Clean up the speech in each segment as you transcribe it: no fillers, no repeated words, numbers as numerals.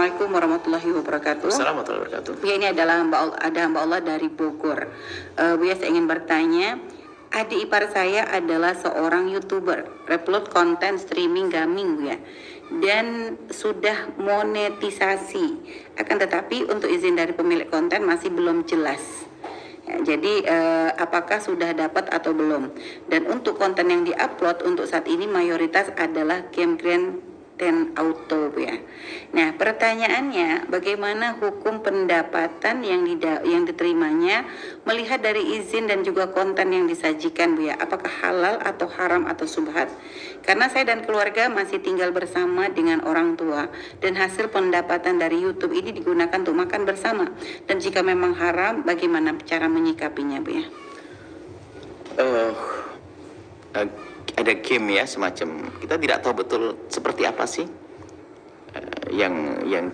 Assalamualaikum warahmatullahi wabarakatuh. Assalamualaikum warahmatullahi wabarakatuh. Ya, ini adalah hamba Allah dari Bogor. Buya, saya ingin bertanya, adik ipar saya adalah seorang YouTuber, upload konten streaming gaming, Buya, dan sudah monetisasi. Akan tetapi untuk izin dari pemilik konten masih belum jelas. Ya, jadi apakah sudah dapat atau belum? Dan untuk konten yang diupload untuk saat ini mayoritas adalah game Grand Theft Auto, ya. Nah, pertanyaannya, bagaimana hukum pendapatan yang diterimanya melihat dari izin dan juga konten yang disajikan, Bu, ya? Apakah halal atau haram atau subhat? Karena saya dan keluarga masih tinggal bersama dengan orang tua dan hasil pendapatan dari YouTube ini digunakan untuk makan bersama. Dan jika memang haram, bagaimana cara menyikapinya, Bu, ya? Ada game ya, semacam kita tidak tahu betul seperti apa sih yang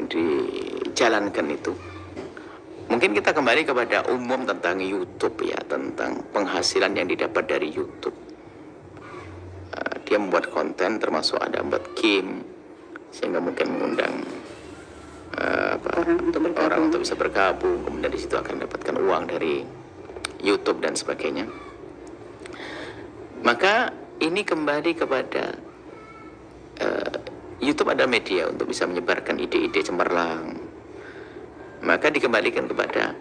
dijalankan itu. Mungkin kita kembali kepada umum tentang YouTube ya, tentang penghasilan yang didapat dari YouTube. Dia membuat konten, termasuk ada membuat game, sehingga mungkin mengundang orang untuk bisa bergabung, kemudian di situ akan mendapatkan uang dari YouTube dan sebagainya. Maka ini kembali kepada YouTube adalah media untuk bisa menyebarkan ide-ide cemerlang. Maka dikembalikan kepada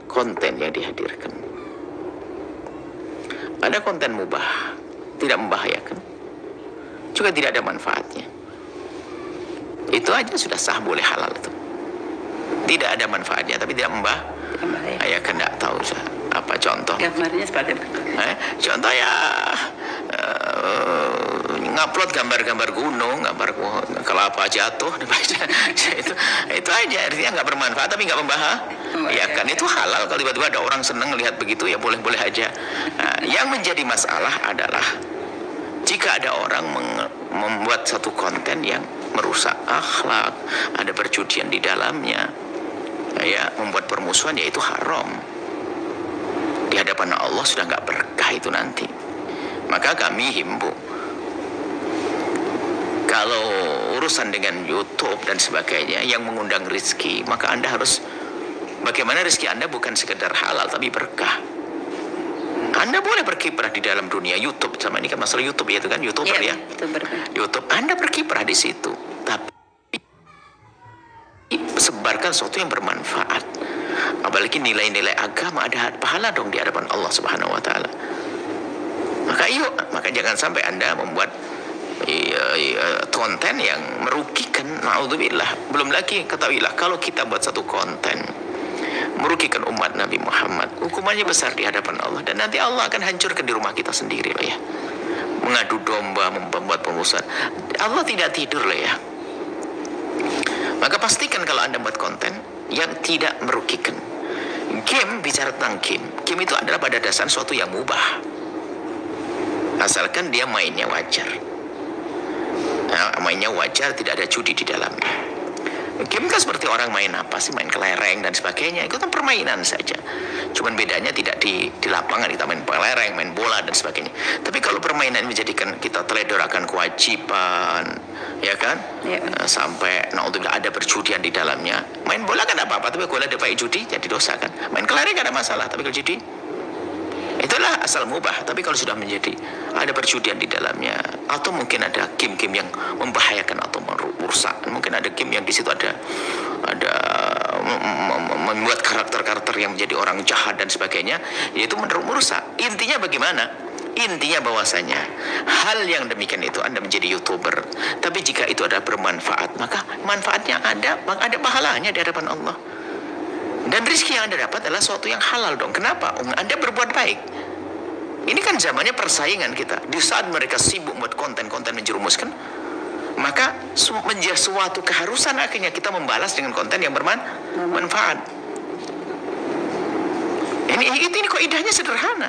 konten yang dihadirkan. Ada konten mubah, tidak membahayakan, juga tidak ada manfaatnya. Itu aja sudah sah, boleh, halal itu. Tidak ada manfaatnya, tapi tidak membahayakan. Tidak tahu apa contoh. Gambarnya seperti apa? Contoh ya ngupload gambar-gambar gunung, gambar kelapa jatuh, itu aja, artinya nggak bermanfaat tapi nggak membahayakan. Itu halal. Kalau tiba-tiba ada orang senang lihat begitu, ya boleh-boleh aja. Nah, yang menjadi masalah adalah jika ada orang membuat satu konten yang merusak akhlak, ada perjudian di dalamnya, ya, membuat permusuhan, yaitu haram. Di hadapan Allah sudah nggak berkah itu nanti. Maka kami himbau, kalau urusan dengan YouTube dan sebagainya yang mengundang rezeki, maka Anda harus, bagaimana rezeki Anda bukan sekedar halal tapi berkah. Anda boleh berkiprah di dalam dunia YouTube, sama ini kan masalah YouTube ya, itu kan YouTuber ya. YouTube, Anda berkiprah di situ, tapi sebarkan sesuatu yang bermanfaat. Apalagi nilai-nilai agama, ada pahala dong di hadapan Allah Subhanahu wa taala. Maka jangan sampai Anda membuat konten yang merugikan, naudzubillah. Belum lagi ketahuilah, kalau kita buat satu konten merugikan umat Nabi Muhammad, hukumannya besar di hadapan Allah, dan nanti Allah akan hancurkan di rumah kita sendiri loh ya. Mengadu domba, membuat permusuhan, Allah tidak tidur loh ya. Maka pastikan kalau Anda buat konten yang tidak merugikan. Game, bicara tentang game itu adalah pada dasarnya sesuatu yang mubah, asalkan dia mainnya wajar. Nah, mainnya wajar, tidak ada judi di dalamnya. Game kan seperti orang main apa sih, main kelereng dan sebagainya, itu kan permainan saja. Cuman bedanya tidak di lapangan kita main kelereng, main bola dan sebagainya. Tapi kalau permainan menjadikan kita teledor akan kewajiban, ya kan? Ya. Sampai naudzubillah ada perjudian di dalamnya. Main bola kan apa-apa, tapi kalau ada pakai judi jadi dosa kan. Main kelereng ada masalah, tapi kalau judi, itulah asal mubah. Tapi kalau sudah menjadi ada perjudian di dalamnya, atau mungkin ada game-game yang membahayakan atau merusak, mungkin ada game yang di situ ada membuat karakter-karakter yang menjadi orang jahat dan sebagainya, yaitu merusak. Intinya bagaimana? Intinya bahwasanya hal yang demikian itu Anda menjadi YouTuber, tapi jika itu ada bermanfaat, maka manfaatnya ada pahalanya di hadapan Allah. Dan rezeki yang Anda dapat adalah sesuatu yang halal dong. Kenapa? Anda berbuat baik. Ini kan zamannya persaingan kita. Di saat mereka sibuk buat konten-konten menjerumuskan, maka menjadi suatu keharusan akhirnya kita membalas dengan konten yang bermanfaat. Ini kaidahnya sederhana.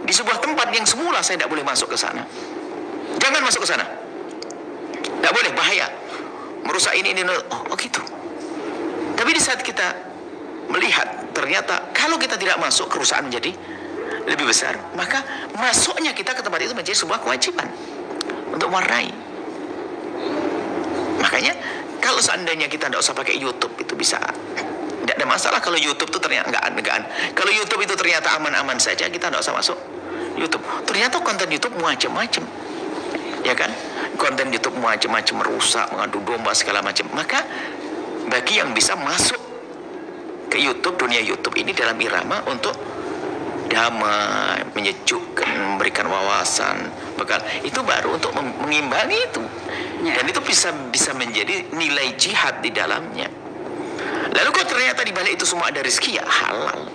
Di sebuah tempat yang semula saya tidak boleh masuk ke sana, jangan masuk ke sana. Tidak boleh, bahaya, merusak ini. Oh gitu. Tapi di saat kita melihat ternyata kalau kita tidak masuk, kerusakan menjadi lebih besar, maka masuknya kita ke tempat itu menjadi sebuah kewajiban untuk mewarnai. Makanya kalau seandainya kita tidak usah pakai YouTube itu bisa, tidak ada masalah. Kalau YouTube itu ternyata kalau YouTube itu ternyata aman-aman saja, kita tidak usah masuk YouTube. Ternyata konten YouTube macam-macam, ya kan? Konten YouTube macam-macam, merusak, mengadu domba segala macam. Maka bagi yang bisa masuk ke YouTube, dunia YouTube ini dalam irama untuk damai, menyejukkan, memberikan wawasan, bekal, itu baru untuk mengimbangi itu. Dan itu bisa menjadi nilai jihad di dalamnya. Lalu kok ternyata di balik itu semua ada rezeki, ya halal.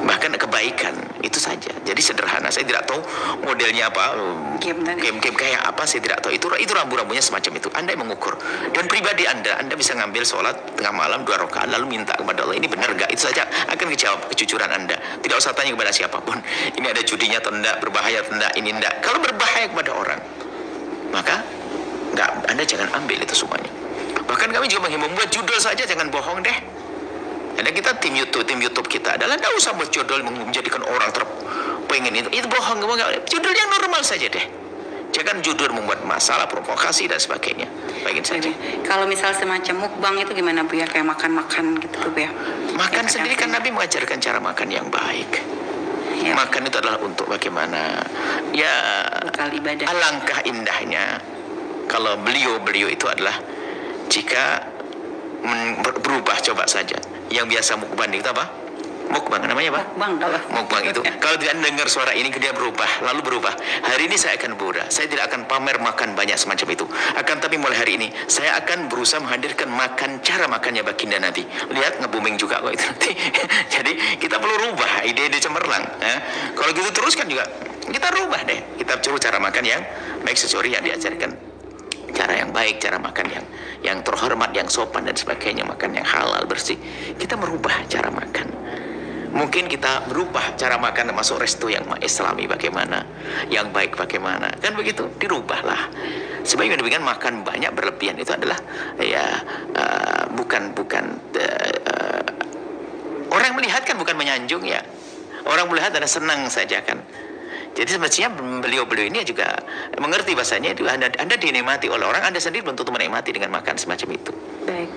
Bahkan kebaikan, itu saja. Jadi sederhana. Saya tidak tahu modelnya apa, game kayak apa, saya tidak tahu. Itu rambu-rambunya semacam itu. Anda yang mengukur. Dan pribadi Anda bisa ngambil sholat tengah malam 2 rakaat lalu minta kepada Allah, ini benar gak? Itu saja akan dijawab kejujuran Anda. Tidak usah tanya kepada siapapun. Ini ada judinya atau enggak, berbahaya atau enggak, ini enggak. Kalau berbahaya kepada orang, maka Anda jangan ambil itu semuanya. Bahkan kami juga menghimbau, buat judul saja jangan bohong deh. Ada kita tim YouTube kita adalah tidak usah buat judul menjadikan orang terpengen itu bohong. Judulnya normal saja deh. Jangan judul membuat masalah, provokasi dan sebagainya. Bagian saja. Kalau misal semacam mukbang itu gimana Bu ya, kayak makan-makan gitu Bu ya? Makan ya, sendiri kan Nabi mengajarkan cara makan yang baik. Ya. Makan itu adalah untuk bagaimana? Ya, bekal ibadah. Alangkah indahnya kalau beliau itu adalah jika berubah, coba saja. Yang biasa mukbang itu apa? Mukbang namanya apa? Mukbang itu. Kalau dia dengar suara ini dia lalu berubah. Hari ini saya akan berubah. Saya tidak akan pamer makan banyak semacam itu. Akan tapi mulai hari ini saya akan berusaha menghadirkan cara makannya baginda Nabi. Lihat nge-booming juga kok itu nanti. Jadi kita perlu rubah ide-ide cemerlang. Kalau gitu terus kan juga kita rubah deh. Kita cari cara makan yang baik sesuai yang diajarkan. Cara yang baik, cara makan yang terhormat, yang sopan dan sebagainya, makan yang halal, bersih. Kita merubah cara makan. Mungkin kita berubah cara makan masuk resto yang islami bagaimana, yang baik bagaimana, kan begitu, dirubahlah. Sebaiknya demikian. Makan banyak berlebihan itu adalah bukan orang melihat kan bukan menyanjung ya. Orang melihat adalah senang saja kan. Jadi semestinya beliau ini juga mengerti bahasanya itu anda dinikmati oleh orang, Anda sendiri belum tentu menikmati dengan makan semacam itu. Baik.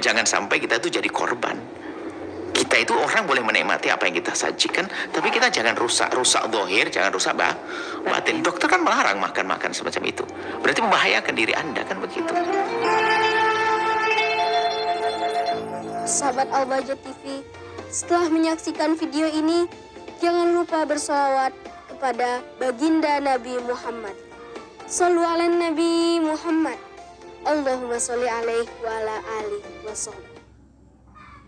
Jangan sampai kita itu jadi korban. Kita itu orang boleh menikmati apa yang kita sajikan, tapi kita jangan rusak zahir, jangan rusak batin. Dokter kan melarang makan semacam itu. Berarti membahayakan diri Anda kan begitu. Sahabat Al-Bahjah TV, setelah menyaksikan video ini, jangan lupa bersolawat kepada baginda Nabi Muhammad. Shallu ala Nabi Muhammad. Allahumma sholli alaihi wa ala alihi wa sahbihi.